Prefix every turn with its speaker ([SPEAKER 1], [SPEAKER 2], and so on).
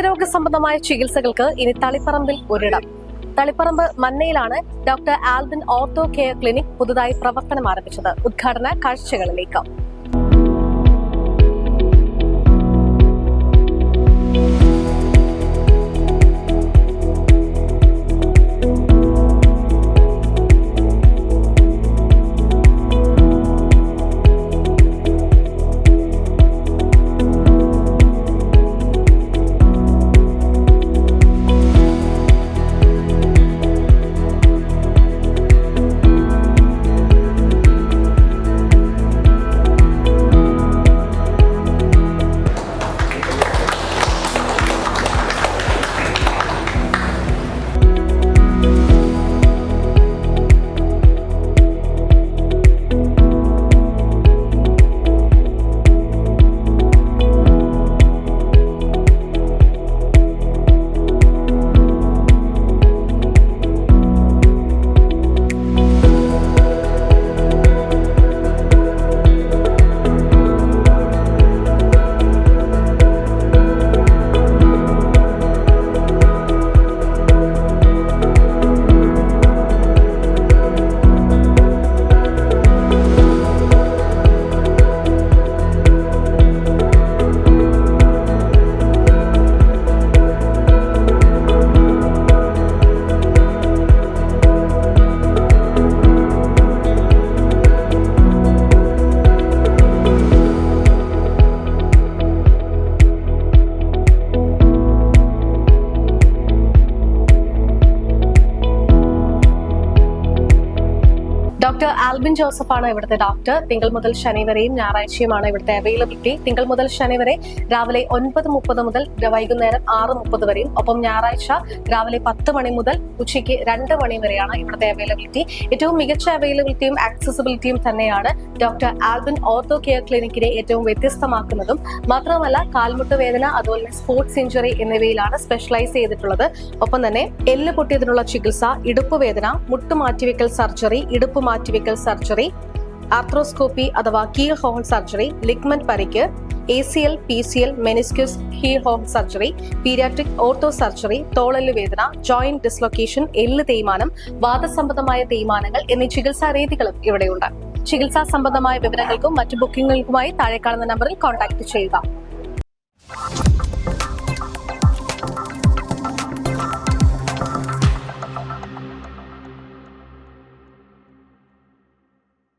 [SPEAKER 1] നേത്രരോഗ സംബന്ധമായ ചികിത്സകൾക്ക് ഇനി തളിപ്പറമ്പിൽ ഒരിടം. തളിപ്പറമ്പ് മന്നയിലാണ് doctor Albin ortho care clinic പുതുതായി പ്രവർത്തനം ആരംഭിച്ചത്. ഉദ്ഘാടന കാഴ്ചകളിലേക്ക്. ഡോക്ടർ ആൽബിൻ ജോസഫാണ് ഇവിടുത്തെ ഡോക്ടർ. തിങ്കൾ മുതൽ ശനി വരെയും ഞായറാഴ്ചയുമാണ് ഇവിടുത്തെ അവൈലബിലിറ്റി. തിങ്കൾ മുതൽ ശനി വരെ രാവിലെ 9:30 മുതൽ വൈകുന്നേരം 6:30 വരെയും, ഒപ്പം ഞായറാഴ്ച രാവിലെ 10 മണി മുതൽ ഉച്ചയ്ക്ക് 2 മണി വരെയാണ് ഇവിടുത്തെ അവൈലബിലിറ്റി. ഏറ്റവും മികച്ച അവൈലബിലിറ്റിയും ആക്സസിബിലിറ്റിയും തന്നെയാണ് ഡോക്ടർ ആൽബിൻ ഓർത്തോ കെയർ ക്ലിനിക്കിനെ ഏറ്റവും വ്യത്യസ്തമാക്കുന്നതും. മാത്രമല്ല, കാൽമുട്ട് വേദന, അതുപോലെ തന്നെ സ്പോർട്സ് ഇഞ്ചുറി എന്നിവയിലാണ് സ്പെഷ്യലൈസ് ചെയ്തിട്ടുള്ളത്. ഒപ്പം തന്നെ എല്ല് പൊട്ടിയതിനുള്ള ചികിത്സ, ഇടുപ്പ് വേദന, മുട്ടുമാറ്റിവെക്കൽ സർജറി, ഇടുപ്പ് മാറ്റിവെക്കൽ സർജറി, ആർത്രോസ്കോപ്പി അഥവാ കീൽ ഹോൾ സർജറി, ലിഗ്മെന്റ് പരിക്ക്, ACL, PCL, meniscus keyhole surgery, pediatric ortho surgery, തോളെല്ല് വേദന, ജോയിന്റ് ഡിസ്ലൊക്കേഷൻ, എല്ല് തേയ്മാനം, വാദസംബന്ധമായ തേയ്മാനങ്ങൾ എന്നീ ചികിത്സാ രീതികളും ഇവിടെയുണ്ട്. ചികിത്സാ സംബന്ധമായ വിവരങ്ങൾക്കും മറ്റു ബുക്കിംഗുകൾക്കുമായി താഴെ കാണുന്ന നമ്പറിൽ കോൺടാക്ട് ചെയ്യുക.